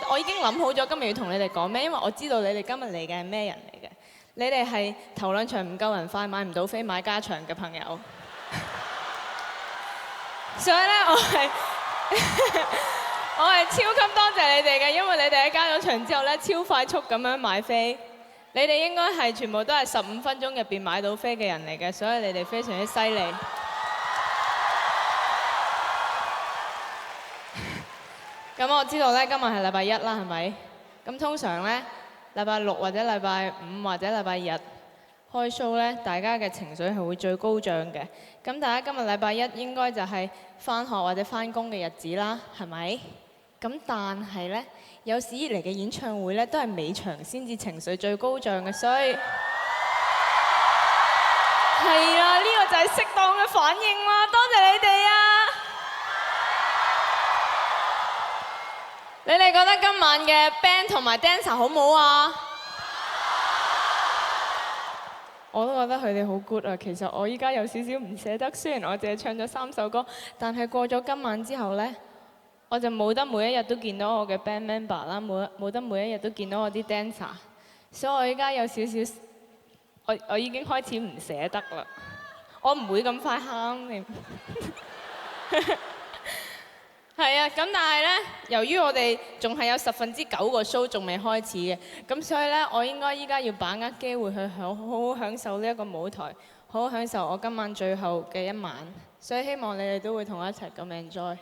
我已經諗好咗今日要同你哋講咩，因為我知道你哋今日嚟嘅係咩人嚟嘅。你哋係頭兩場唔夠人快買唔到飛買加場嘅朋友，所以咧我係超級多謝你哋嘅，因為你哋喺加咗場之後咧超快速咁樣買飛。你哋應該係全部都係15分鐘入邊買到飛嘅人嚟嘅，所以你哋非常之犀利。咁我知道咧，今日係禮拜一啦，係咪？咁通常咧，禮拜六或者禮拜五或者禮拜日開 show咧，大家嘅情緒係會最高漲嘅。咁大家今日禮拜一應該就係返學或者返工嘅日子啦，係咪？咁但係咧，有史以嚟嘅演唱會咧，都係尾場先至情緒最高漲嘅，所以係啊，呢個就係適當嘅反應啦，多謝你哋啊！你哋覺得今晚嘅 band 同埋 dancer 好唔好啊？我都覺得佢哋好 good 啊！其實我依家有少少唔捨得，雖然我淨係唱咗3首歌，但係過咗今晚之後呢，我就冇得每一日都見到我嘅 band member 啦，冇得每一日都見到我啲 dancer，所以我依家有少少，我已經開始唔捨得啦。我唔會咁快喊你。係啊，咁但係呢，由於我哋仲係有9%個 show 仲未開始嘅，咁所以呢，我應該依家要把握機會去好好享受呢一個舞台，好好享受我今晚最後嘅一晚。所以希望你哋都會同我一齊咁 enjoy。